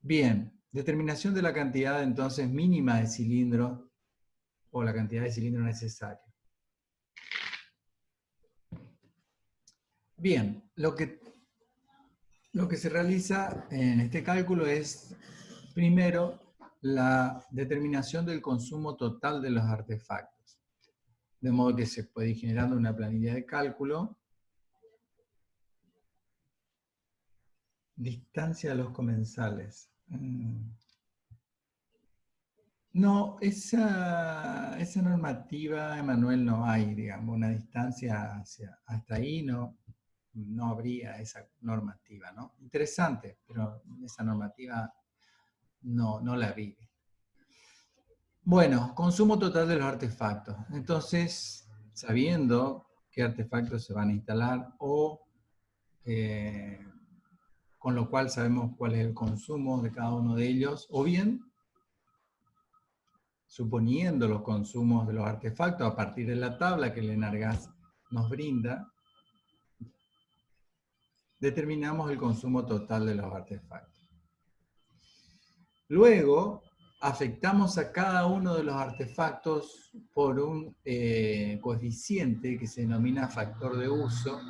Bien, determinación de la cantidad entonces mínima de cilindro o la cantidad de cilindro necesaria. Bien, lo que se realiza en este cálculo es, primero, la determinación del consumo total de los artefactos. De modo que se puede ir generando una planilla de cálculo. Distancia de los comensales. No, esa normativa, Emanuel, no hay, digamos, una distancia hasta ahí no habría esa normativa, ¿no? Interesante, pero esa normativa no la vive. Bueno, consumo total de los artefactos. Entonces, sabiendo qué artefactos se van a instalar o con lo cual sabemos cuál es el consumo de cada uno de ellos, o bien suponiendo los consumos de los artefactos a partir de la tabla que el Enargas nos brinda, determinamos el consumo total de los artefactos. Luego, afectamos a cada uno de los artefactos por un coeficiente que se denomina factor de uso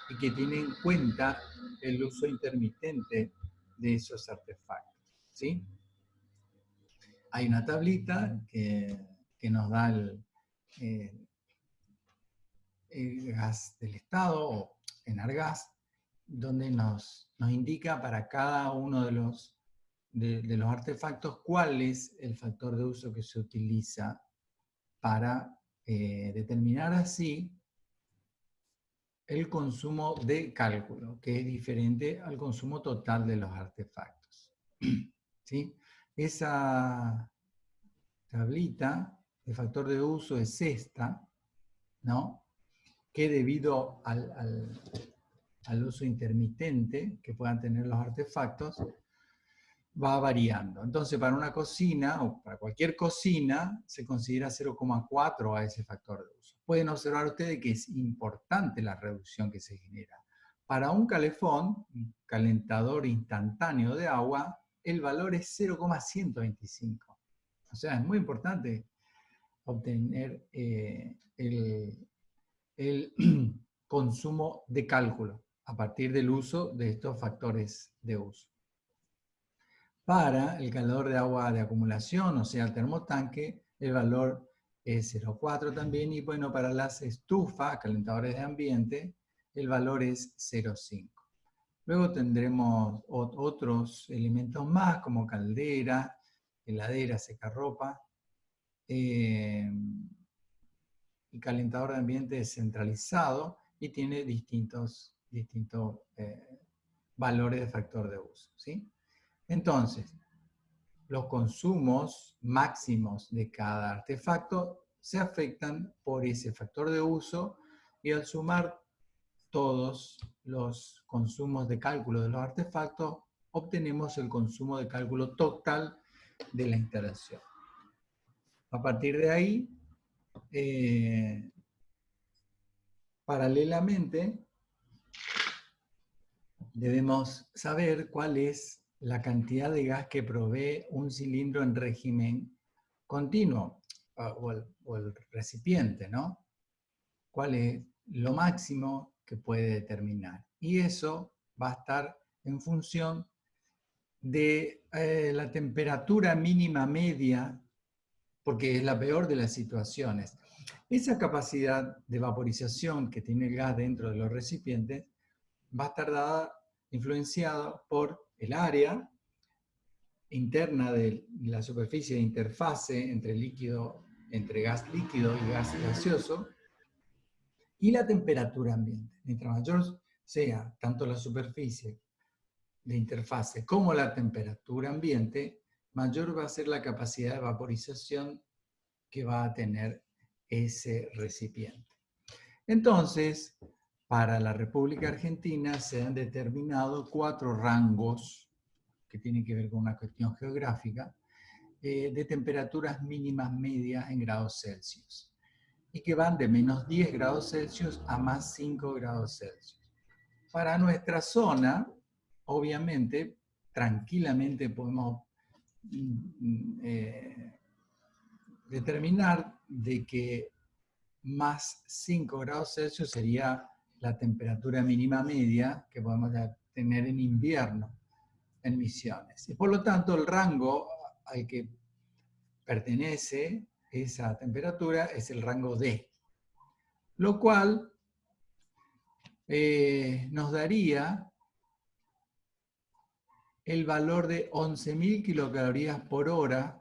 y que tiene en cuenta el uso intermitente de esos artefactos, ¿sí? Hay una tablita que nos da el gas del Estado, o Enargas, donde nos indica para cada uno de los artefactos cuál es el factor de uso que se utiliza para determinar así el consumo de cálculo, que es diferente al consumo total de los artefactos. ¿Sí? Esa tablita de factor de uso es esta, ¿no? Que debido al uso intermitente que puedan tener los artefactos, va variando. Entonces, para una cocina, o para cualquier cocina, se considera 0,4 a ese factor de uso. Pueden observar ustedes que es importante la reducción que se genera. Para un calefón, un calentador instantáneo de agua, el valor es 0,125. O sea, es muy importante obtener el consumo de cálculo a partir del uso de estos factores de uso. Para el calentador de agua de acumulación, o sea, el termotanque, el valor es 0,4 también, y bueno, para las estufas, calentadores de ambiente, el valor es 0,5. Luego tendremos otros elementos más, como caldera, heladera, secarropa, el calentador de ambiente descentralizado y tiene distintos valores de factor de uso, ¿sí? Entonces, los consumos máximos de cada artefacto se afectan por ese factor de uso y al sumar todos los consumos de cálculo de los artefactos, obtenemos el consumo de cálculo total de la instalación. A partir de ahí, paralelamente, debemos saber cuál es la cantidad de gas que provee un cilindro en régimen continuo, o el recipiente, ¿no? ¿Cuál es lo máximo que puede determinar? Y eso va a estar en función de la temperatura mínima media, porque es la peor de las situaciones. Esa capacidad de vaporización que tiene el gas dentro de los recipientes va a estar influenciada por el área interna de la superficie de interfase entre gas líquido y gas gaseoso, y la temperatura ambiente. Mientras mayor sea tanto la superficie de interfase como la temperatura ambiente, mayor va a ser la capacidad de vaporización que va a tener ese recipiente. Entonces, para la República Argentina se han determinado 4 rangos que tienen que ver con una cuestión geográfica de temperaturas mínimas medias en grados Celsius y que van de menos 10 grados Celsius a más 5 grados Celsius. Para nuestra zona, obviamente, tranquilamente podemos determinar de que más 5 grados Celsius sería la temperatura mínima media que podemos tener en invierno en Misiones. Y por lo tanto, el rango al que pertenece esa temperatura es el rango D, lo cual nos daría el valor de 11.000 kilocalorías por hora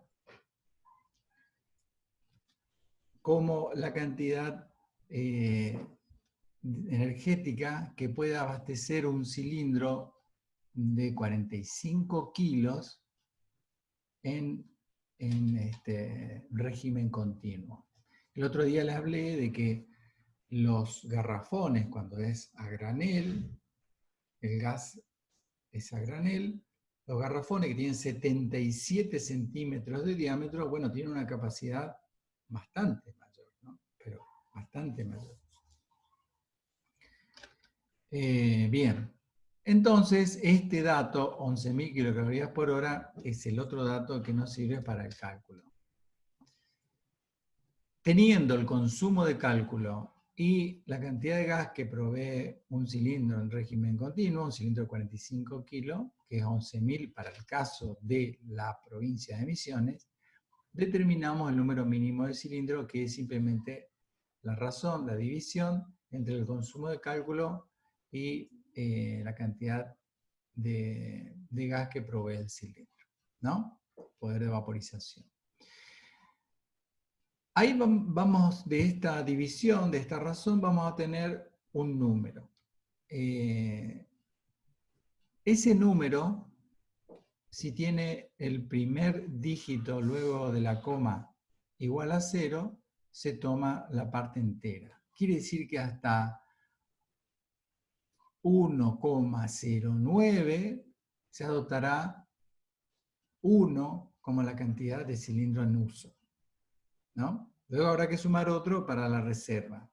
como la cantidad energética que puede abastecer un cilindro de 45 kilos en régimen continuo. El otro día les hablé de que los garrafones, cuando es a granel, el gas es a granel, los garrafones que tienen 77 centímetros de diámetro, bueno, tienen una capacidad bastante mayor, ¿no? Pero bastante mayor. Bien, entonces este dato, 11.000 kilocalorías por hora, es el otro dato que nos sirve para el cálculo. Teniendo el consumo de cálculo y la cantidad de gas que provee un cilindro en régimen continuo, un cilindro de 45 kilos, que es 11.000 para el caso de la provincia de Misiones, determinamos el número mínimo de cilindro, que es simplemente la razón, la división entre el consumo de cálculo y la cantidad de gas que provee el cilindro, ¿no? Poder de vaporización. Ahí vamos, de esta división, de esta razón, vamos a tener un número. Ese número, si tiene el primer dígito luego de la coma igual a 0, se toma la parte entera. Quiere decir que hasta 1,09 se adoptará 1 como la cantidad de cilindro en uso, ¿no? Luego habrá que sumar otro para la reserva,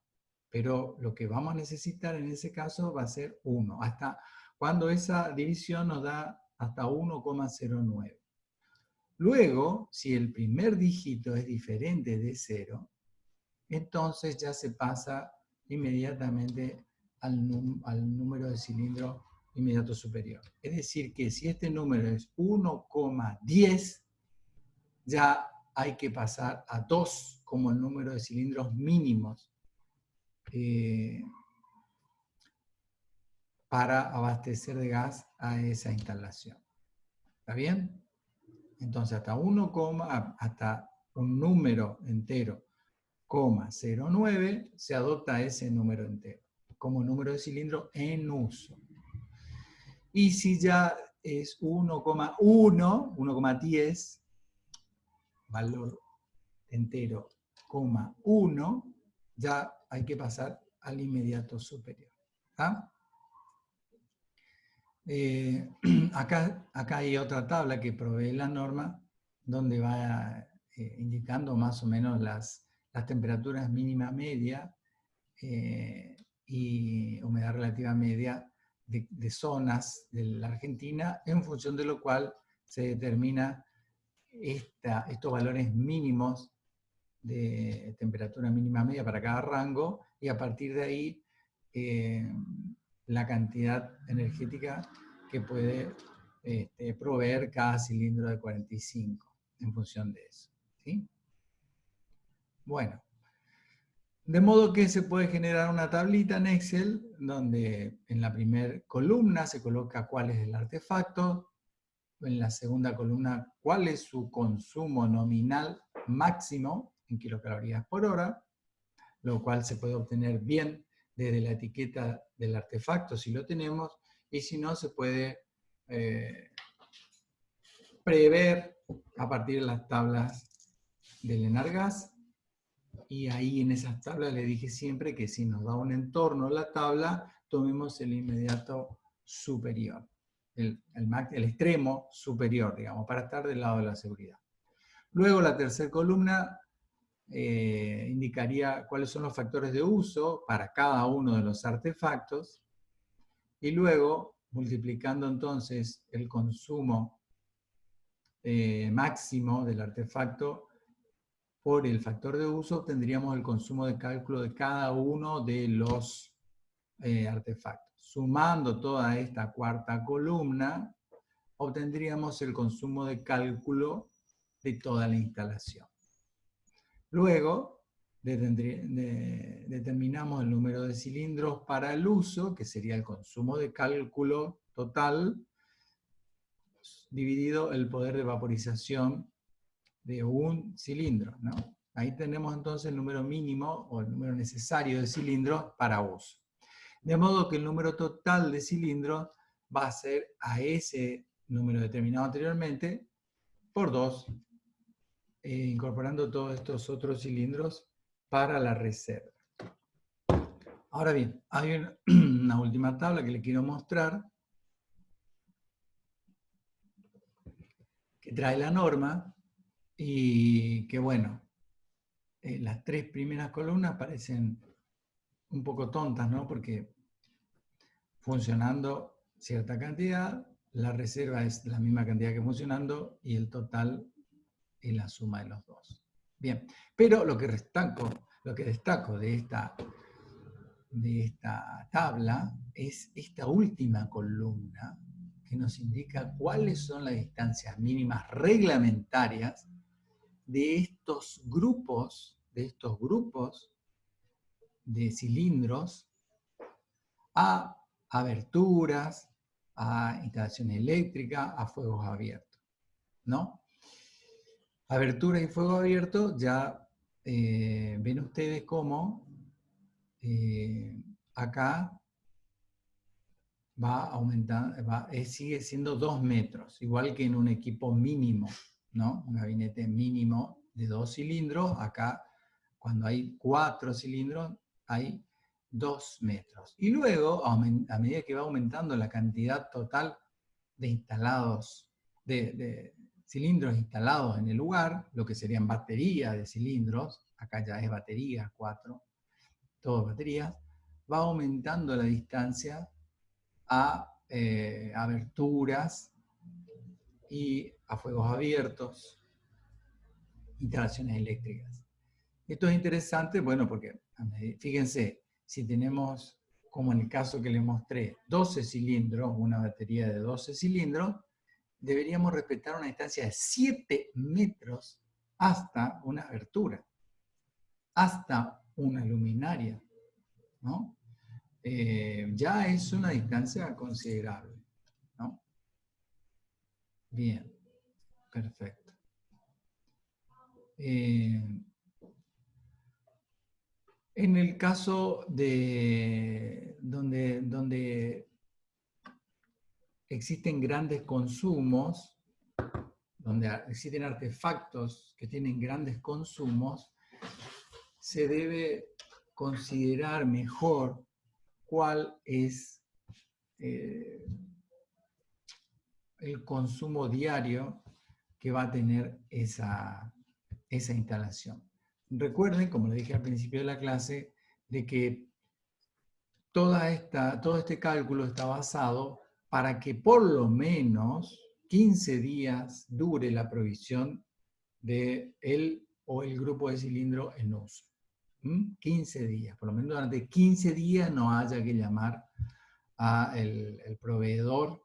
pero lo que vamos a necesitar en ese caso va a ser 1, hasta cuando esa división nos da hasta 1,09. Luego, si el primer dígito es diferente de 0, entonces ya se pasa inmediatamente al número de cilindro inmediato superior. Es decir, que si este número es 1,10, ya hay que pasar a 2 como el número de cilindros mínimos para abastecer de gas a esa instalación. ¿Está bien? Entonces, hasta un número entero, 0,09, se adopta ese número entero como número de cilindro en uso. Y si ya es 1,1, 1,10, valor entero, 1, ya hay que pasar al inmediato superior. ¿Ah? Acá hay otra tabla que provee la norma, donde va indicando más o menos las temperaturas mínima media y humedad relativa media de zonas de la Argentina, en función de lo cual se determina estos valores mínimos de temperatura mínima media para cada rango, y a partir de ahí la cantidad energética que puede proveer cada cilindro de 45 en función de eso, ¿sí? Bueno, de modo que se puede generar una tablita en Excel donde en la primera columna se coloca cuál es el artefacto, en la segunda columna cuál es su consumo nominal máximo en kilocalorías por hora, lo cual se puede obtener bien desde la etiqueta del artefacto si lo tenemos, y si no se puede prever a partir de las tablas del Enargas. Y ahí en esas tablas le dije siempre que si nos da un entorno la tabla, tomemos el inmediato superior, el extremo superior, digamos, para estar del lado de la seguridad. Luego la tercera columna indicaría cuáles son los factores de uso para cada uno de los artefactos. Y luego multiplicando entonces el consumo máximo del artefacto por el factor de uso, obtendríamos el consumo de cálculo de cada uno de los artefactos. Sumando toda esta cuarta columna, obtendríamos el consumo de cálculo de toda la instalación. Luego, determinamos el número de cilindros para el uso, que sería el consumo de cálculo total, dividido el poder de vaporización de un cilindro, ¿no? Ahí tenemos entonces el número mínimo o el número necesario de cilindros para uso. De modo que el número total de cilindros va a ser a ese número determinado anteriormente por 2, incorporando todos estos otros cilindros para la reserva. Ahora bien, hay una última tabla que le quiero mostrar, que trae la norma y que, bueno, las 3 primeras columnas parecen un poco tontas, ¿no? Porque funcionando cierta cantidad, la reserva es la misma cantidad que funcionando y el total es la suma de los dos. Bien, pero lo que destaco de esta tabla es esta última columna que nos indica cuáles son las distancias mínimas reglamentarias de estos grupos de cilindros a aberturas, a instalaciones eléctricas, a fuegos abiertos, ¿no? Abertura y fuego abierto, ya ven ustedes cómo acá va aumentando, sigue siendo 2 metros, igual que en un equipo mínimo, ¿no? Un gabinete mínimo de 2 cilindros, acá cuando hay 4 cilindros hay 2 metros. Y luego, a medida que va aumentando la cantidad total de instalados, de cilindros instalados en el lugar, lo que serían baterías de cilindros, acá ya es batería, 4, todo baterías, va aumentando la distancia a aberturas y a fuegos abiertos, instalaciones eléctricas. Esto es interesante, bueno, porque fíjense, si tenemos, como en el caso que les mostré, 12 cilindros, una batería de 12 cilindros, deberíamos respetar una distancia de 7 metros hasta una abertura, hasta una luminaria, ¿no? Ya es una distancia considerable, ¿no? Bien, perfecto. En el caso de donde existen grandes consumos, donde existen artefactos que tienen grandes consumos, se debe considerar mejor cuál es el consumo diario que va a tener esa instalación. Recuerden, como le dije al principio de la clase, de que todo este cálculo está basado para que por lo menos 15 días dure la provisión de él o el grupo de cilindro en uso. 15 días, por lo menos durante 15 días no haya que llamar al proveedor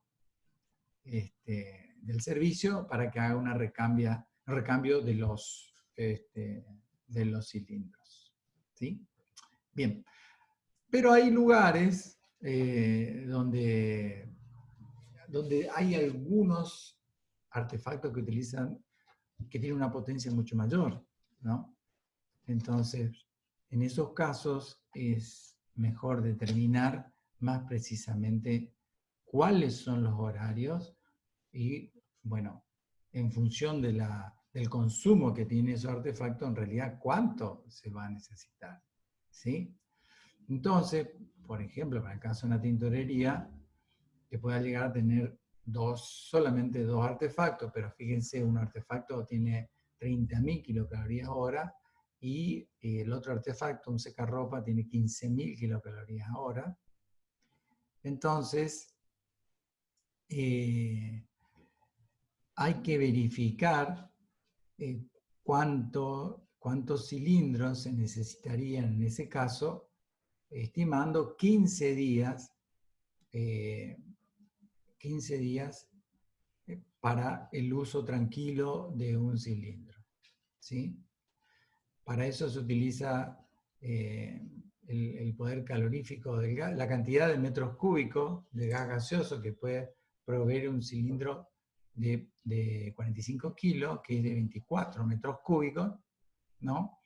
del servicio para que haga un recambio de los cilindros. ¿Sí? Bien, pero hay lugares donde hay algunos artefactos que tienen una potencia mucho mayor, ¿no? Entonces, en esos casos es mejor determinar más precisamente cuáles son los horarios y, bueno, en función del consumo que tiene esos artefactos, en realidad cuánto se va a necesitar, ¿sí? Entonces, por ejemplo, para el caso de una tintorería, que pueda llegar a tener solamente dos artefactos, pero fíjense, un artefacto tiene 30.000 kilocalorías hora y el otro artefacto, un secarropa, tiene 15.000 kilocalorías hora. Entonces, hay que verificar cuántos cilindros se necesitarían en ese caso, estimando 15 días, 15 días para el uso tranquilo de un cilindro, ¿sí? Para eso se utiliza el poder calorífico del gas, la cantidad de metros cúbicos de gas gaseoso que puede proveer un cilindro de 45 kilos, que es de 24 metros cúbicos, ¿no?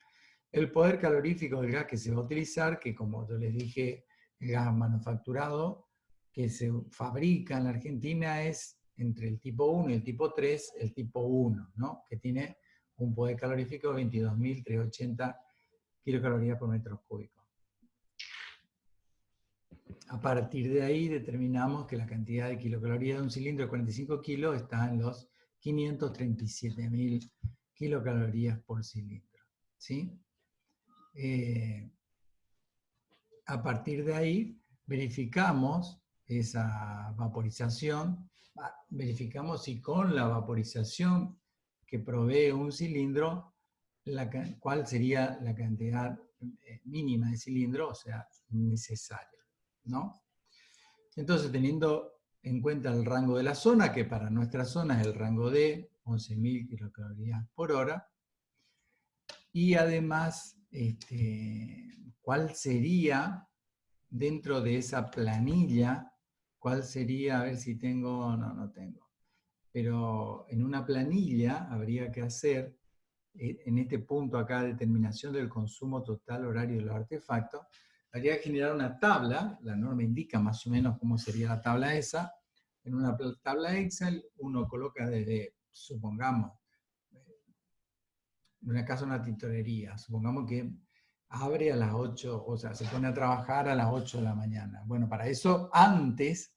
El poder calorífico del gas que se va a utilizar, que como yo les dije, el gas manufacturado que se fabrica en la Argentina es entre el tipo 1 y el tipo 3, el tipo 1, ¿no? Que tiene un poder calorífico de 22.380 kilocalorías por metro cúbico. A partir de ahí determinamos que la cantidad de kilocalorías de un cilindro de 45 kilos está en los 537.000 kilocalorías por cilindro, ¿sí? A partir de ahí verificamos esa vaporización, verificamos si con la vaporización que provee un cilindro, cuál sería la cantidad mínima de cilindro, o sea, necesaria, ¿no? Entonces, teniendo en cuenta el rango de la zona, que para nuestra zona es el rango de 11.000 kilocalorías por hora, y además, ¿cuál sería dentro de esa planilla? ¿Cuál sería? A ver si tengo, no tengo. Pero en una planilla habría que hacer, en este punto acá, determinación del consumo total horario de los artefactos, habría que generar una tabla, la norma indica más o menos cómo sería la tabla esa. En una tabla Excel uno coloca desde, supongamos, en una casa una tintorería, supongamos que abre a las 8, o sea, se pone a trabajar a las 8 de la mañana. Bueno, para eso antes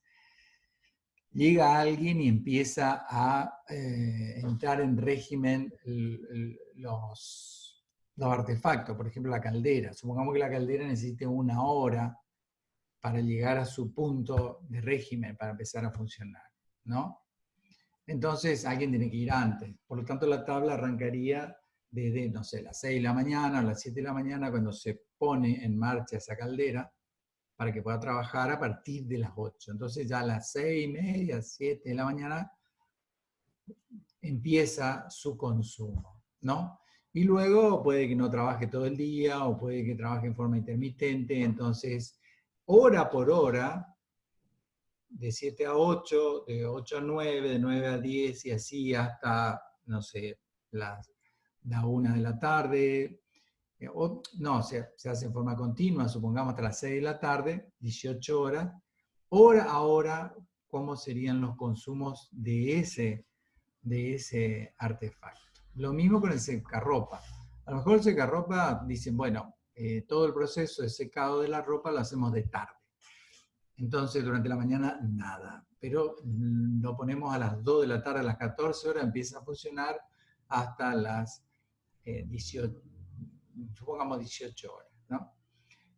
llega alguien y empieza a entrar en régimen los artefactos, por ejemplo la caldera. Supongamos que la caldera necesite 1 hora para llegar a su punto de régimen, para empezar a funcionar, ¿no? Entonces alguien tiene que ir antes. Por lo tanto, la tabla arrancaría desde, no sé, las 6 de la mañana o las 7 de la mañana, cuando se pone en marcha esa caldera, para que pueda trabajar a partir de las 8. Entonces ya a las 6:30, 7 de la mañana, empieza su consumo, ¿no? Y luego puede que no trabaje todo el día o puede que trabaje en forma intermitente. Entonces, hora por hora, de 7 a 8, de 8 a 9, de 9 a 10 y así hasta, no sé, la 1 de la tarde. No, se hace en forma continua, supongamos hasta las 6 de la tarde, 18 horas. Hora a hora, ¿cómo serían los consumos de ese artefacto? Lo mismo con el secarropa. A lo mejor el secarropa dicen, bueno, todo el proceso de secado de la ropa lo hacemos de tarde. Entonces, durante la mañana, nada. Pero lo ponemos a las 2 de la tarde, a las 14 horas, empieza a funcionar hasta las 18, supongamos 18 horas, ¿no?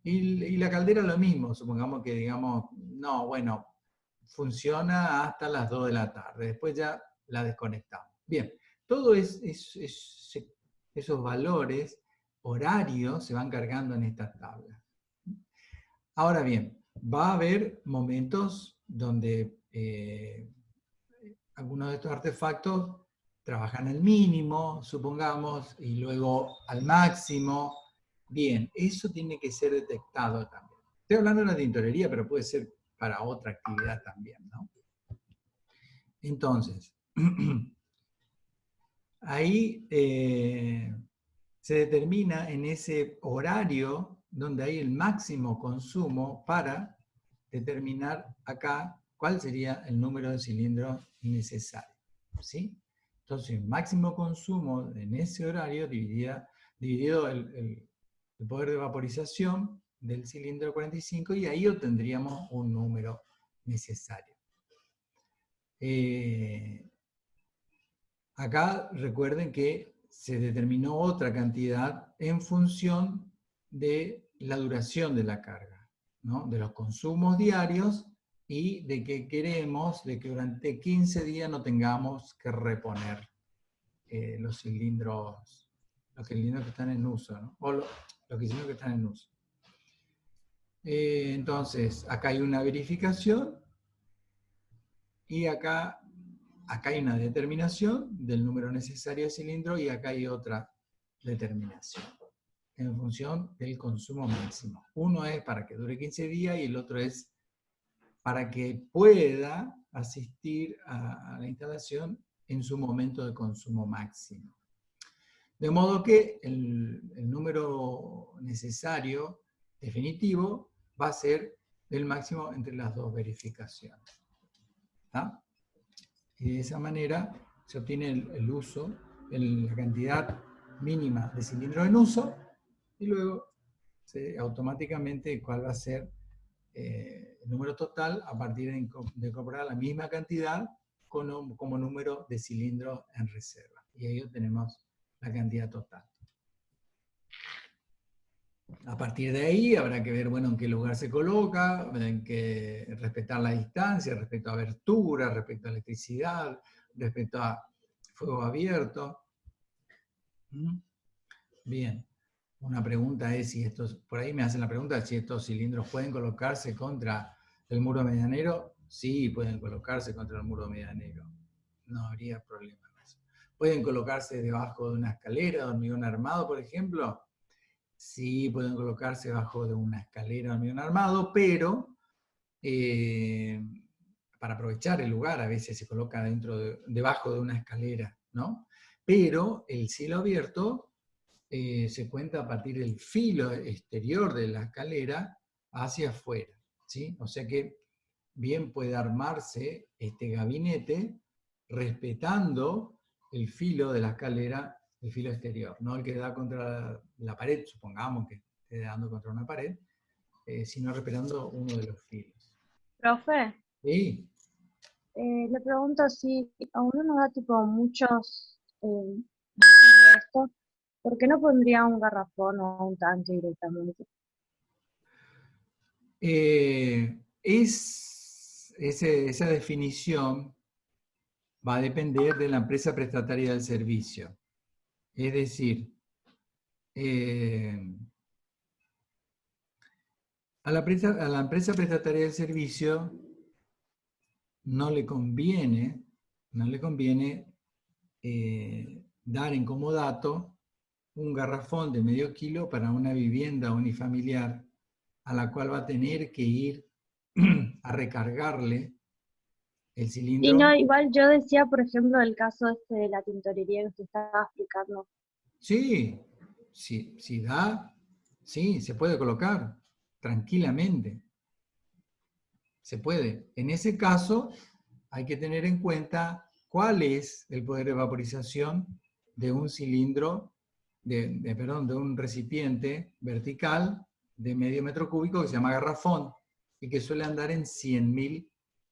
Y la caldera lo mismo, supongamos que digamos, no, bueno, funciona hasta las 2 de la tarde, después ya la desconectamos. Bien, todos esos valores horarios se van cargando en esta tabla. Ahora bien, va a haber momentos donde algunos de estos artefactos trabajan al mínimo, supongamos, y luego al máximo. Bien, eso tiene que ser detectado también. Estoy hablando de una tintorería, pero puede ser para otra actividad también, ¿no? Entonces, ahí se determina en ese horario donde hay el máximo consumo para determinar acá cuál sería el número de cilindros necesario, ¿sí? Entonces, máximo consumo en ese horario dividido el poder de vaporización del cilindro 45, y ahí obtendríamos un número necesario. Acá recuerden que se determinó otra cantidad en función de la duración de la carga, ¿no? De los consumos diarios y de que queremos de que durante 15 días no tengamos que reponer los cilindros que están en uso, ¿no? O los cilindros que están en uso. Entonces, acá hay una verificación y acá hay una determinación del número necesario de cilindro y acá hay otra determinación en función del consumo máximo. Uno es para que dure 15 días y el otro es para que pueda asistir a la instalación en su momento de consumo máximo. De modo que el número necesario definitivo va a ser el máximo entre las dos verificaciones. ¿Está? Y de esa manera se obtiene el uso, la cantidad mínima de cilindros en uso, y luego automáticamente cuál va a ser el número total a partir de incorporar la misma cantidad como número de cilindros en reserva. Y ahí obtenemos la cantidad total. A partir de ahí habrá que ver, bueno, en qué lugar se coloca, respetar la distancia, respecto a abertura, respecto a electricidad, respecto a fuego abierto. Bien. Una pregunta es si estos, por ahí me hacen la pregunta si estos cilindros pueden colocarse contra el muro medianero. Sí, pueden colocarse contra el muro medianero. No habría problema con eso. ¿Pueden colocarse debajo de una escalera de hormigón armado, por ejemplo? Sí, pueden colocarse debajo de una escalera de hormigón armado, pero para aprovechar el lugar a veces se coloca debajo de una escalera, ¿no? Pero el cielo abierto se cuenta a partir del filo exterior de la escalera hacia afuera, ¿sí? O sea que bien puede armarse este gabinete respetando el filo de la escalera, el filo exterior, no el que da contra la pared, supongamos que esté dando contra una pared, sino respetando uno de los filos. Profe, ¿Sí? le pregunto si a uno nos da tipo muchos de esto, ¿por qué no pondría un garrafón o un tanque directamente? Esa definición va a depender de la empresa prestataria del servicio. Es decir, a la empresa prestataria del servicio no le conviene dar en comodato un garrafón de medio kilo para una vivienda unifamiliar a la cual va a tener que ir a recargarle el Y cilindro. no, igual yo decía, por ejemplo, el caso este de la tintorería que usted estaba explicando. Sí, si da, sí, se puede colocar tranquilamente. Se puede. En ese caso, hay que tener en cuenta cuál es el poder de vaporización de un cilindro, de un recipiente vertical de medio metro cúbico que se llama garrafón y que suele andar en 100.000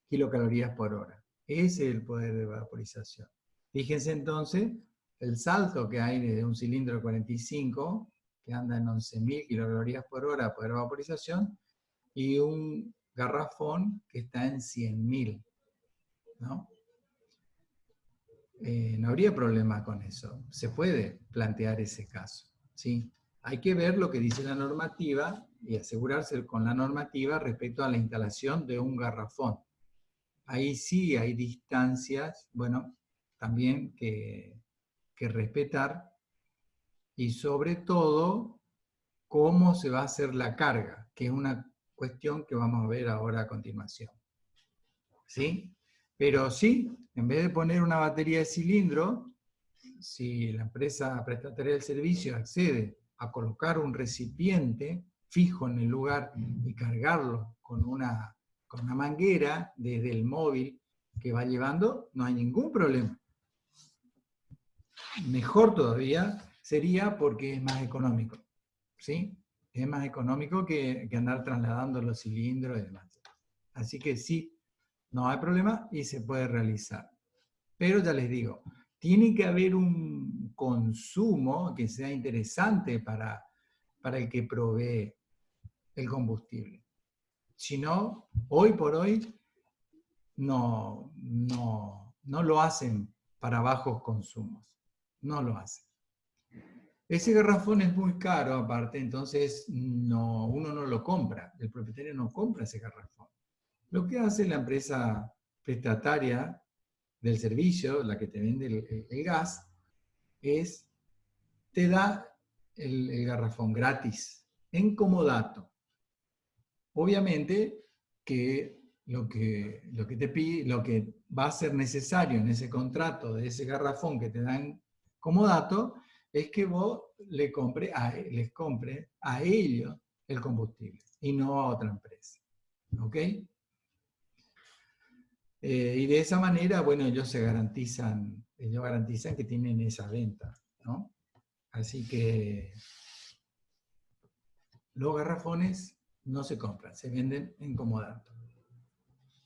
kilocalorías por hora. Ese es el poder de vaporización. Fíjense entonces el salto que hay de un cilindro de 45, que anda en 11.000 kilocalorías por hora, poder de vaporización, y un garrafón que está en 100.000, ¿no? No habría problema con eso. Se puede plantear ese caso, ¿sí? Hay que ver lo que dice la normativa y asegurarse con la normativa respecto a la instalación de un garrafón. Ahí sí hay distancias, bueno, también que respetar, y sobre todo cómo se va a hacer la carga, que es una cuestión que vamos a ver ahora a continuación. ¿Sí? Pero sí, en vez de poner una batería de cilindro, si la empresa prestataria del servicio accede a colocar un recipiente fijo en el lugar y cargarlo con una manguera desde el móvil que va llevando, no hay ningún problema. Mejor todavía sería porque es más económico, ¿sí? Es más económico que andar trasladando los cilindros y demás. Así que sí, no hay problema y se puede realizar. Pero ya les digo, tiene que haber un consumo que sea interesante para el que provee el combustible. Si no, hoy por hoy, no lo hacen para bajos consumos. No lo hacen. Ese garrafón es muy caro aparte, entonces uno no lo compra. El propietario no compra ese garrafón. Lo que hace la empresa prestataria del servicio, la que te vende el gas, es te da el garrafón gratis, en comodato. Obviamente que lo que te pide, lo que va a ser necesario en ese contrato de ese garrafón que te dan como dato, es que vos les compre a ellos el combustible y no a otra empresa. ¿Ok? Y de esa manera, bueno, ellos garantizan que tienen esa venta, ¿no? Así que los garrafones no se compran, se venden en comodato.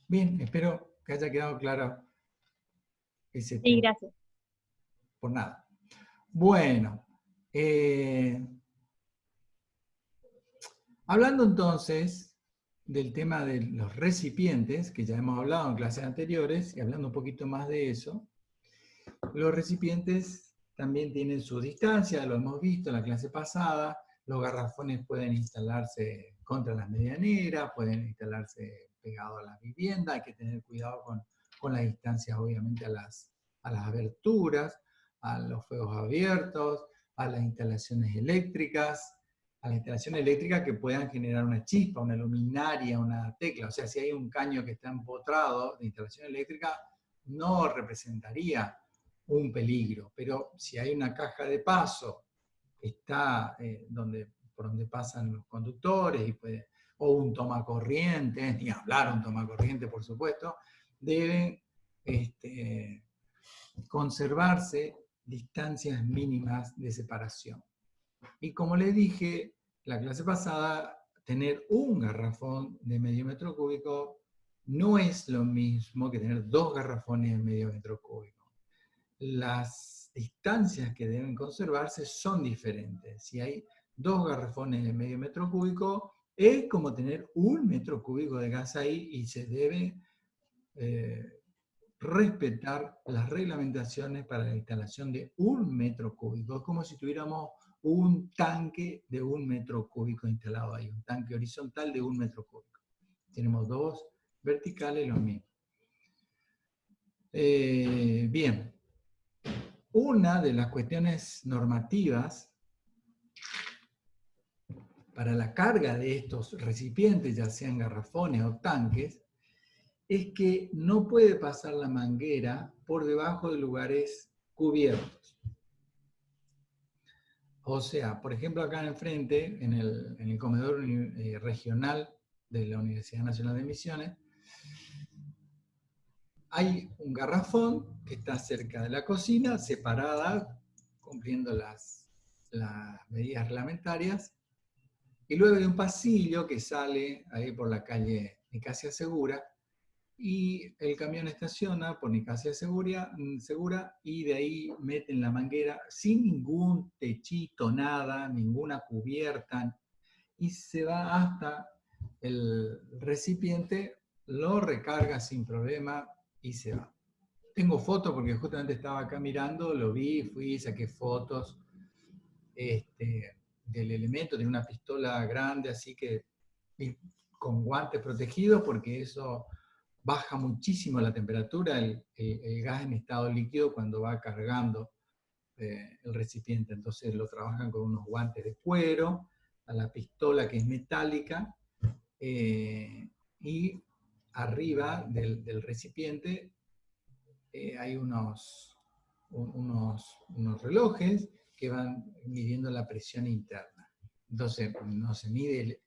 Bien, espero que haya quedado claro ese Sí, tema. gracias. Por nada. Bueno, hablando entonces del tema de los recipientes, que ya hemos hablado en clases anteriores, y hablando un poquito más de eso, los recipientes también tienen su distancia, lo hemos visto en la clase pasada. Los garrafones pueden instalarse contra las medianeras, pueden instalarse pegados a la vivienda, hay que tener cuidado con las distancias, obviamente, a las aberturas, a los fuegos abiertos, a las instalaciones eléctricas, que puedan generar una chispa, una luminaria, una tecla. O sea, si hay un caño que está empotrado de instalación eléctrica, no representaría un peligro, pero si hay una caja de paso que está por donde pasan los conductores o un tomacorriente, ni hablar un tomacorriente por supuesto, deben conservarse distancias mínimas de separación. Y como les dije la clase pasada, tener un garrafón de medio metro cúbico no es lo mismo que tener 2 garrafones de medio metro cúbico. Las distancias que deben conservarse son diferentes. Si hay 2 garrafones de medio metro cúbico, es como tener 1 metro cúbico de gas ahí y se debe respetar las reglamentaciones para la instalación de 1 metro cúbico. Es como si tuviéramos un tanque de 1 metro cúbico instalado ahí, un tanque horizontal de 1 metro cúbico. Tenemos 2 verticales, lo mismo. Bien. Una de las cuestiones normativas para la carga de estos recipientes, ya sean garrafones o tanques, es que no puede pasar la manguera por debajo de lugares cubiertos. O sea, por ejemplo, acá enfrente, en el comedor regional de la Universidad Nacional de Misiones, hay un garrafón que está cerca de la cocina, separada, cumpliendo las medidas reglamentarias, y luego hay un pasillo que sale ahí por la calle Nicasia Segura, y el camión estaciona por Nicasia Segura, y de ahí meten la manguera sin ningún techito, nada, ninguna cubierta, y se va hasta el recipiente, lo recarga sin problema y se va. Tengo fotos porque justamente estaba acá mirando, lo vi, fui, saqué fotos del elemento, de una pistola grande, así que con guantes protegidos, porque eso baja muchísimo la temperatura, el gas en estado líquido cuando va cargando el recipiente. Entonces lo trabajan con unos guantes de cuero, a la pistola que es metálica, y arriba del recipiente hay unos relojes que van midiendo la presión interna. Entonces no se mide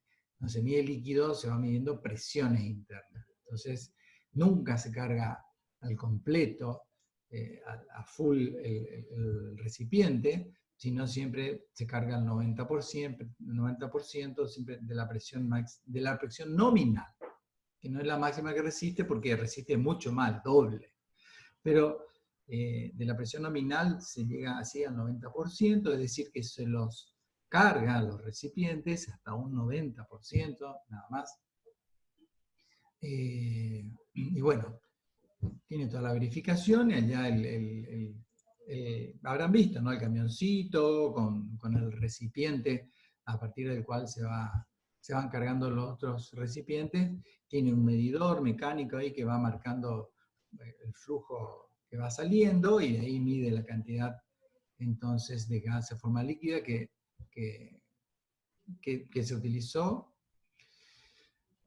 líquido, se va midiendo presiones internas. Entonces nunca se carga al completo, a full el recipiente, sino siempre se carga al 90% siempre de la presión nominal, que no es la máxima que resiste, porque resiste mucho más, doble. Pero de la presión nominal se llega así al 90%, es decir, que se los carga a los recipientes hasta un 90%, nada más. Y bueno, tiene toda la verificación y allá habrán visto, ¿no? El camioncito con el recipiente a partir del cual se van cargando los otros recipientes. Tiene un medidor mecánico ahí que va marcando el flujo que va saliendo y de ahí mide la cantidad entonces de gas de forma líquida que se utilizó.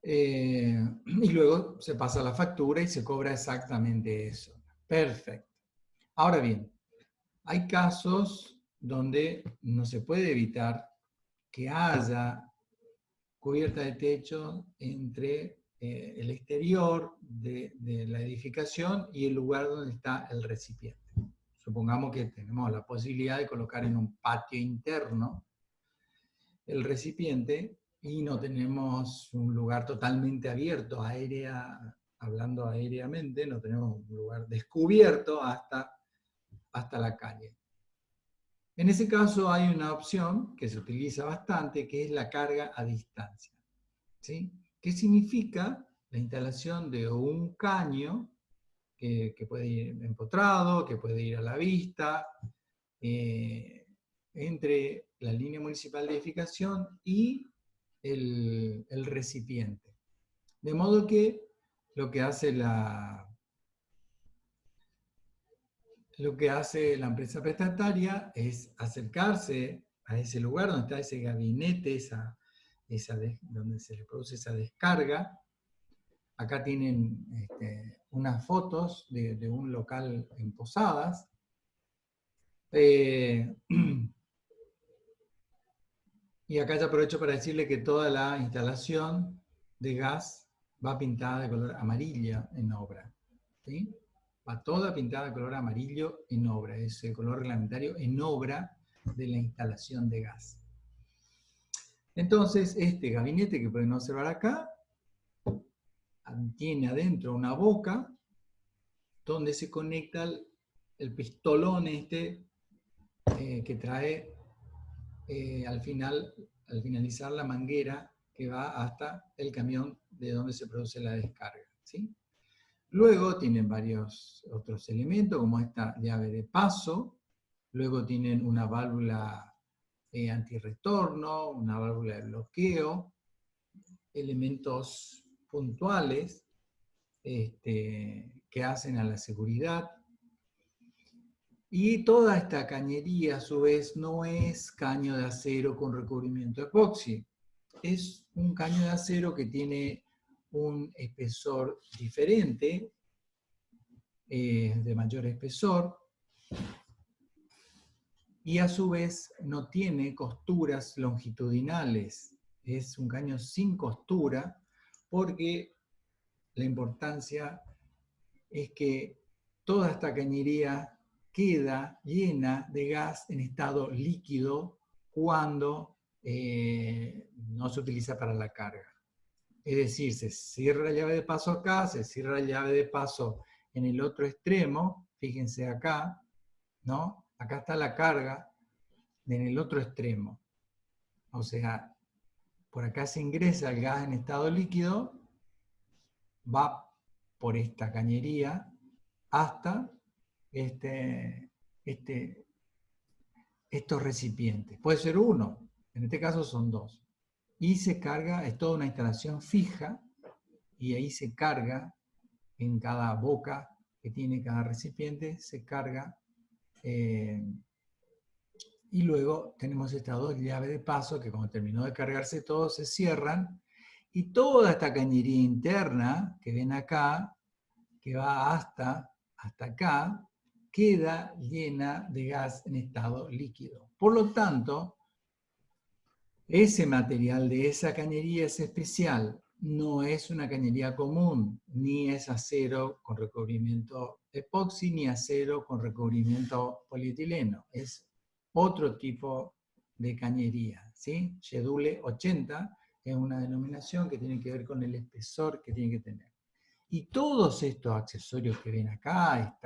Y luego se pasa la factura y se cobra exactamente eso. Perfecto. Ahora bien, hay casos donde no se puede evitar que haya cubierta de techo entre el exterior de la edificación y el lugar donde está el recipiente. Supongamos que tenemos la posibilidad de colocar en un patio interno el recipiente y no tenemos un lugar totalmente abierto, hablando aéreamente, no tenemos un lugar descubierto hasta la calle. En ese caso hay una opción que se utiliza bastante, que es la carga a distancia. ¿Sí? ¿Qué significa? La instalación de un caño que puede ir empotrado, que puede ir a la vista, entre la línea municipal de edificación y el recipiente. De modo que lo que hace la empresa prestataria es acercarse a ese lugar donde está ese gabinete, donde se le produce esa descarga. Acá tienen unas fotos de un local en Posadas. Y acá ya aprovecho para decirle que toda la instalación de gas va pintada de color amarillo en obra. ¿Sí? Va toda pintada de color amarillo en obra. Es el color reglamentario en obra de la instalación de gas. Entonces, este gabinete que pueden observar acá tiene adentro una boca donde se conecta el pistolón que trae al finalizar la manguera que va hasta el camión de donde se produce la descarga. ¿Sí? Luego tienen varios otros elementos, como esta llave de paso. Luego tienen una válvula antirretorno, una válvula de bloqueo, elementos puntuales que hacen a la seguridad. Y toda esta cañería, a su vez, no es caño de acero con recubrimiento epoxi. Es un caño de acero que tiene un espesor diferente, de mayor espesor, y a su vez no tiene costuras longitudinales. Es un caño sin costura, porque la importancia es que toda esta cañería queda llena de gas en estado líquido cuando no se utiliza para la carga. Es decir, se cierra la llave de paso acá, se cierra la llave de paso en el otro extremo, fíjense acá, ¿no? Acá está la carga en el otro extremo. O sea, por acá se ingresa el gas en estado líquido, va por esta cañería hasta estos recipientes. Puede ser uno, en este caso son dos. Y se carga, es toda una instalación fija, y ahí se carga en cada boca que tiene cada recipiente, se carga. Y luego tenemos estas dos llaves de paso que cuando terminó de cargarse todo se cierran. Y toda esta cañería interna que ven acá, que va hasta acá, queda llena de gas en estado líquido. Por lo tanto, ese material de esa cañería es especial, no es una cañería común, ni es acero con recubrimiento epoxi, ni acero con recubrimiento polietileno. Es otro tipo de cañería, ¿sí? Schedule 80 es una denominación que tiene que ver con el espesor que tiene que tener. Y todos estos accesorios que ven acá,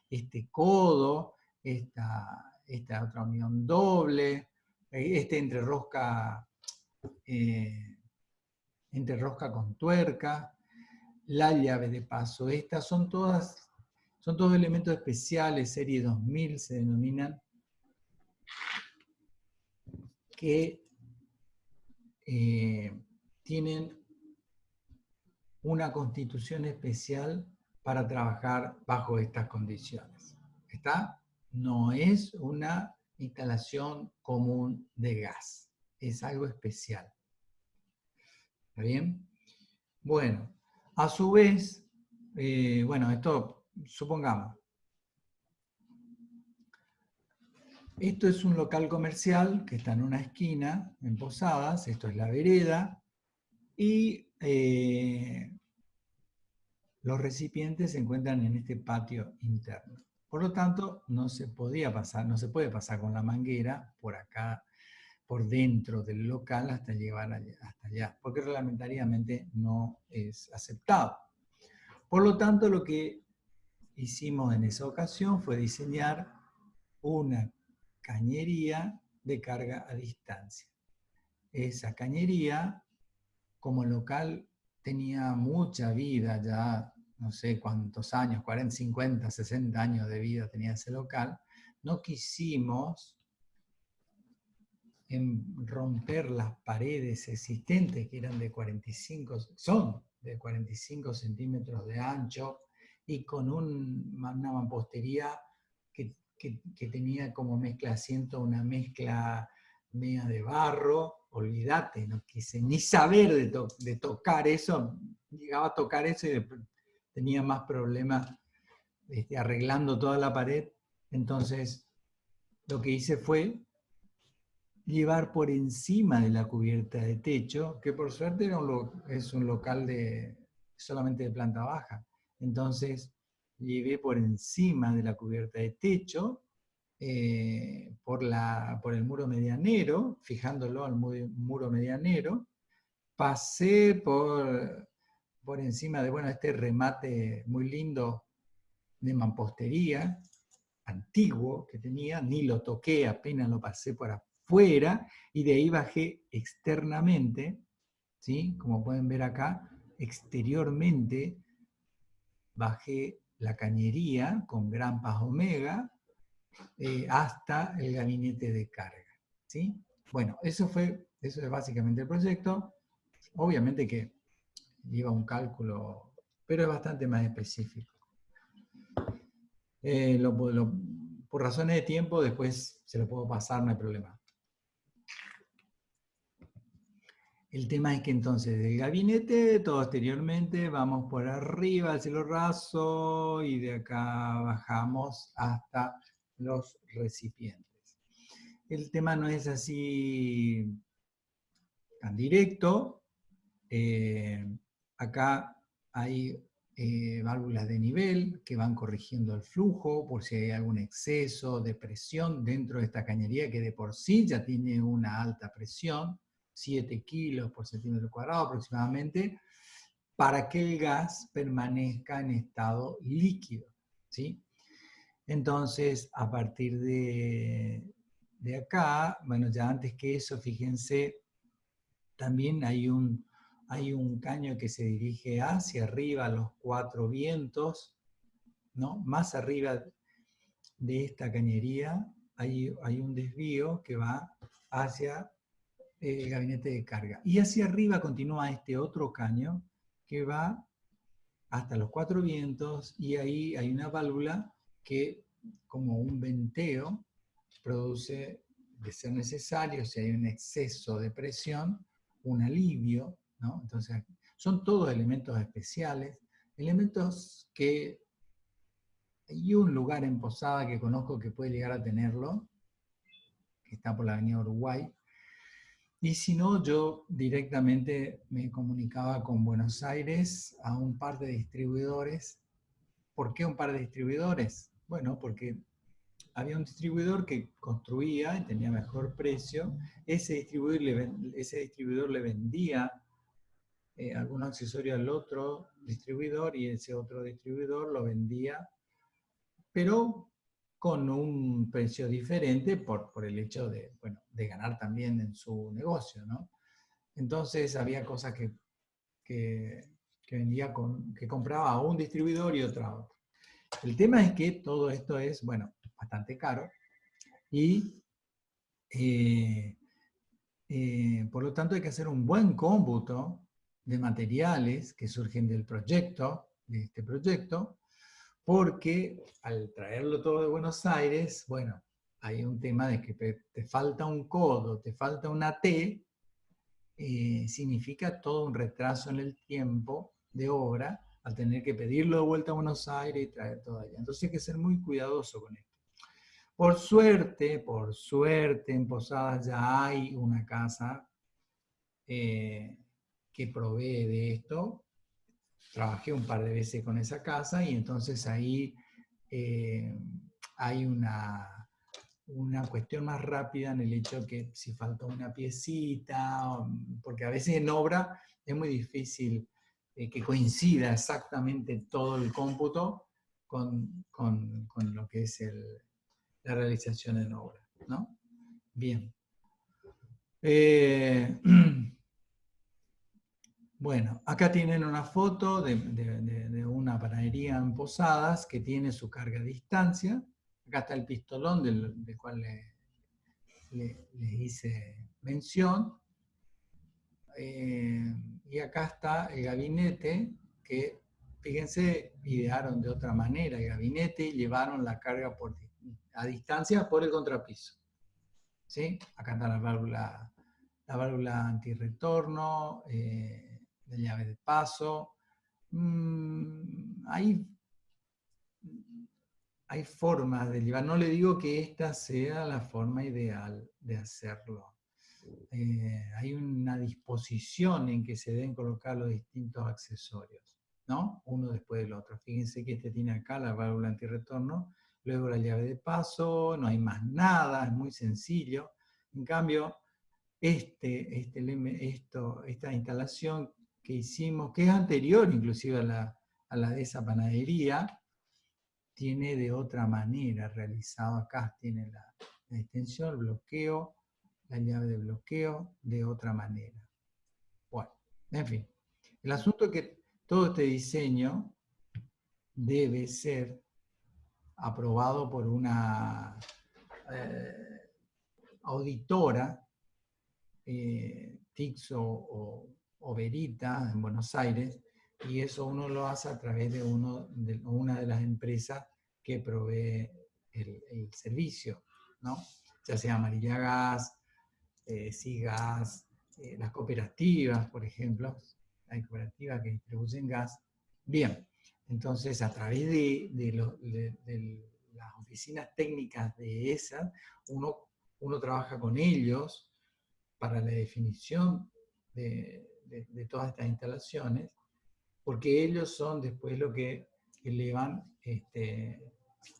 este codo, esta otra unión doble, entre rosca con tuerca, la llave de paso, estas son todas Son todos elementos especiales, serie 2000 se denominan, que tienen una constitución especial para trabajar bajo estas condiciones. ¿Está? No es una instalación común de gas, es algo especial. ¿Está bien? Bueno, a su vez, bueno, esto, supongamos, esto es un local comercial que está en una esquina, en Posadas, esto es la vereda, y los recipientes se encuentran en este patio interno. Por lo tanto, no se podía pasar, no se puede pasar con la manguera por acá, por dentro del local hasta llevar hasta allá, porque reglamentariamente no es aceptado. Por lo tanto, lo que hicimos en esa ocasión fue diseñar una cañería de carga a distancia. Esa cañería, como local tenía mucha vida ya, no sé cuántos años, 40, 50, 60 años de vida tenía ese local, no quisimos romper las paredes existentes que eran de 45, son de 45 centímetros de ancho y con una mampostería que tenía como mezcla asiento una mezcla media de barro. Olvídate, no quise ni saber de tocar eso, llegaba a tocar eso y después tenía más problemas arreglando toda la pared. Entonces lo que hice fue llevar por encima de la cubierta de techo, que por suerte es un local solamente de planta baja. Entonces llevé por encima de la cubierta de techo, por el muro medianero, fijándolo al muro medianero, pasé por encima de este remate muy lindo de mampostería, antiguo que tenía, ni lo toqué, apenas lo pasé por afuera, y de ahí bajé externamente, ¿sí? Como pueden ver acá, exteriormente bajé la cañería con grampas omega hasta el gabinete de carga, ¿sí? Bueno, eso es básicamente el proyecto. Obviamente que lleva un cálculo, pero es bastante más específico. Por razones de tiempo, después se lo puedo pasar, no hay problema. El tema es que entonces del gabinete, todo exteriormente, vamos por arriba al cielo raso y de acá bajamos hasta los recipientes. El tema no es así tan directo. Acá hay válvulas de nivel que van corrigiendo el flujo por si hay algún exceso de presión dentro de esta cañería que de por sí ya tiene una alta presión, 7 kilos por centímetro cuadrado aproximadamente, para que el gas permanezca en estado líquido, ¿sí? Entonces, a partir de acá, bueno, ya antes que eso, fíjense, también hay un caño que se dirige hacia arriba a los 4 vientos, ¿no? Más arriba de esta cañería hay un desvío que va hacia el gabinete de carga. Y hacia arriba continúa este otro caño que va hasta los 4 vientos, y ahí hay una válvula que, como un venteo, produce, de ser necesario, si hay un exceso de presión, un alivio, ¿no? Entonces, son todos elementos especiales, elementos que hay un lugar en Posada que conozco que puede llegar a tenerlo, que está por la avenida Uruguay, y si no, yo directamente me comunicaba con Buenos Aires a un par de distribuidores. ¿Por qué un par de distribuidores? Bueno, porque había un distribuidor que construía y tenía mejor precio. Ese distribuidor le vendía algún accesorio al otro distribuidor, y ese otro distribuidor lo vendía, pero con un precio diferente por el hecho de ganar también en su negocio, ¿no? Entonces había cosas que vendía que compraba a un distribuidor y otra a otro. El tema es que todo esto es, bueno, bastante caro y por lo tanto hay que hacer un buen cómputo de materiales que surgen del proyecto, de este proyecto, porque al traerlo todo de Buenos Aires, bueno, hay un tema de que te falta un codo, te falta una T, significa todo un retraso en el tiempo de obra al tener que pedirlo de vuelta a Buenos Aires y traer todo allá. Entonces hay que ser muy cuidadoso con esto. Por suerte, en Posadas ya hay una casa que provee de esto. Trabajé un par de veces con esa casa y entonces ahí hay una cuestión más rápida en el hecho que si falta una piecita, porque a veces en obra es muy difícil que coincida exactamente todo el cómputo con lo que es la realización en obra, ¿no? Bien. Bueno, acá tienen una foto de una panadería en Posadas que tiene su carga a distancia. Acá está el pistolón del cual les hice mención. Y acá está el gabinete que, fíjense, idearon de otra manera el gabinete y llevaron la carga a distancia por el contrapiso. ¿Sí? Acá está la válvula antirretorno, la llave de paso. Hay formas de llevar. No le digo que esta sea la forma ideal de hacerlo. Hay una disposición en que se deben colocar los distintos accesorios, ¿no? Uno después del otro. Fíjense que este tiene acá la válvula antirretorno, luego la llave de paso, no hay más nada, es muy sencillo. En cambio, esta instalación que hicimos, que es anterior inclusive a la de esa panadería, tiene de otra manera realizado. Acá tiene la extensión, el bloqueo, la llave de bloqueo de otra manera. Bueno, en fin. El asunto es que todo este diseño debe ser aprobado por una auditora, Tixo o Verita en Buenos Aires, y eso uno lo hace a través de una de las empresas que provee el servicio, ¿no? Ya sea Amarilla Gas, Sigas, las cooperativas, por ejemplo, hay cooperativas que distribuyen gas. Bien, entonces a través de las oficinas técnicas de esas, uno trabaja con ellos para la definición de todas estas instalaciones, porque ellos son después lo que elevan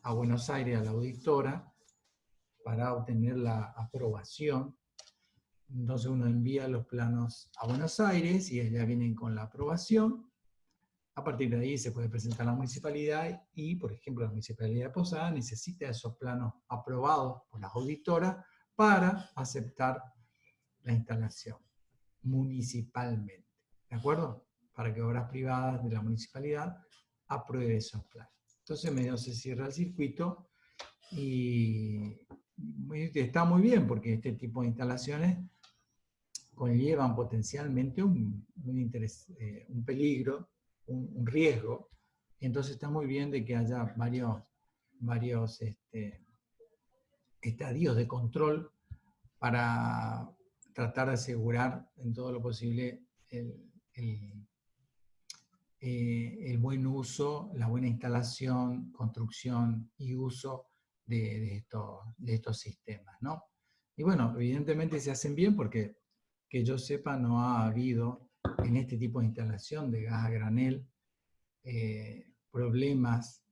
a Buenos Aires, a la auditora, para obtener la aprobación. Entonces uno envía los planos a Buenos Aires y allá vienen con la aprobación. A partir de ahí se puede presentar a la municipalidad y, por ejemplo, la municipalidad de Posada necesita esos planos aprobados por las auditoras para aceptar la instalación municipalmente. ¿De acuerdo? Para que obras privadas de la municipalidad aprueben esos planos. Entonces medio se cierra el circuito y está muy bien porque este tipo de instalaciones conllevan potencialmente un peligro, un riesgo. Entonces está muy bien de que haya varios estadios de control para tratar de asegurar en todo lo posible el buen uso, la buena instalación, construcción y uso de estos sistemas, ¿no? Y bueno, evidentemente se hacen bien porque, que yo sepa, no ha habido en este tipo de instalación de gas a granel problemas,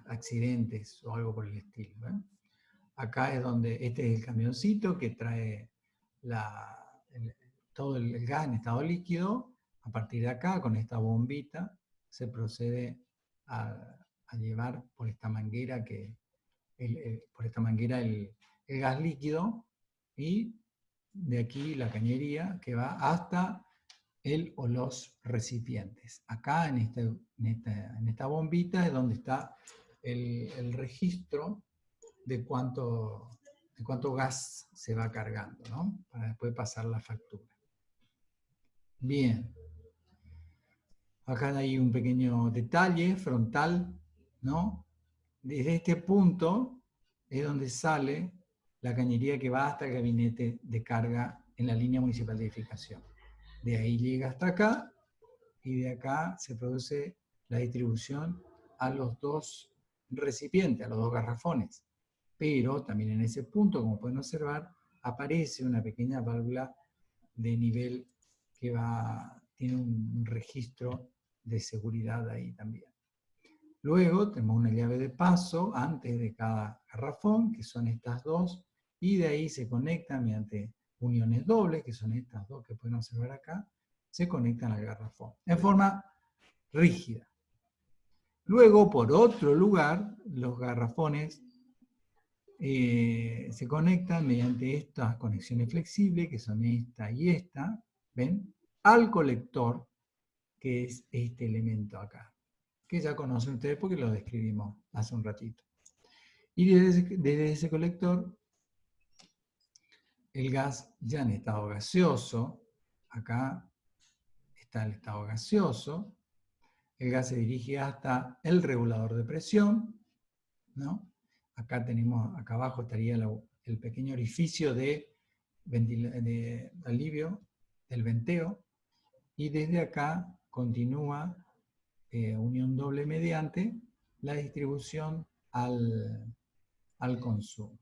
accidentes o algo por el estilo, ¿eh? Acá es donde, este es el camioncito que trae todo el gas en estado líquido. A partir de acá, con esta bombita, se procede a llevar por esta manguera el gas líquido y de aquí la cañería que va hasta el o los recipientes. Acá en esta bombita es donde está el registro de cuánto gas se va cargando, ¿no? Para después pasar la factura. Bien. Acá hay un pequeño detalle frontal, ¿no? Desde este punto es donde sale la cañería que va hasta el gabinete de carga en la línea municipal de edificación. De ahí llega hasta acá y de acá se produce la distribución a los dos recipientes, a los dos garrafones. Pero también en ese punto, como pueden observar, aparece una pequeña válvula de nivel que tiene un registro de seguridad ahí también. Luego tenemos una llave de paso antes de cada garrafón, que son estas dos, y de ahí se conectan mediante uniones dobles, que son estas dos que pueden observar acá, se conectan al garrafón, en forma rígida. Luego, por otro lugar, los garrafones se conectan mediante estas conexiones flexibles, que son esta y esta, ¿ven? Al colector, que es este elemento acá, que ya conocen ustedes porque lo describimos hace un ratito. Y desde ese colector, el gas ya en estado gaseoso, acá está el estado gaseoso, el gas se dirige hasta el regulador de presión, ¿no? Acá abajo estaría el pequeño orificio de alivio del venteo, y desde acá continúa unión doble mediante la distribución al consumo,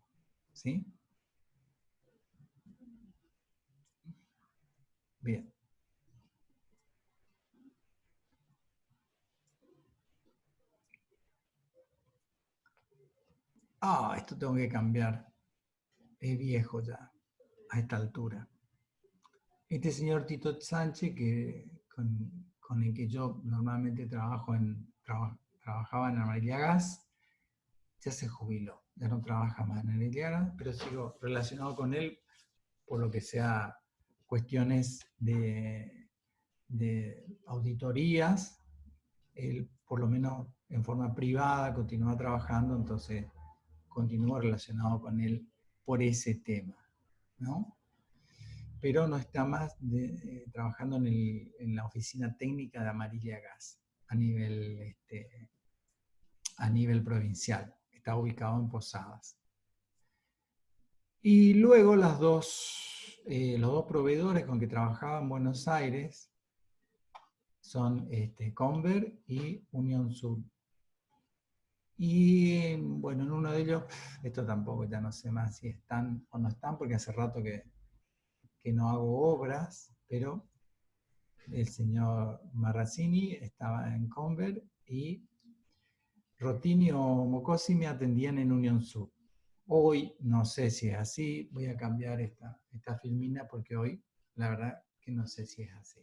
¿sí? Bien. Esto tengo que cambiar. Es viejo ya, a esta altura. Este señor Tito Sánchez, con el que yo normalmente trabajaba en Amarillo Gas, ya se jubiló, ya no trabaja más en Amarillo Gas, pero sigo relacionado con él por lo que sea cuestiones de auditorías. Él, por lo menos en forma privada, continúa trabajando, entonces continúo relacionado con él por ese tema, ¿no? Pero no está más trabajando en la oficina técnica de Amarilla Gas a nivel provincial. Está ubicado en Posadas. Y luego los dos proveedores con que trabajaba en Buenos Aires son Conver y Unión Sur. Y bueno, en uno de ellos, esto tampoco ya no sé más si están o no están, porque hace rato que no hago obras, pero el señor Marrazzini estaba en Conver y Rotini o Mocosi me atendían en Unión Sur. Hoy no sé si es así, voy a cambiar esta filmina porque hoy la verdad que no sé si es así.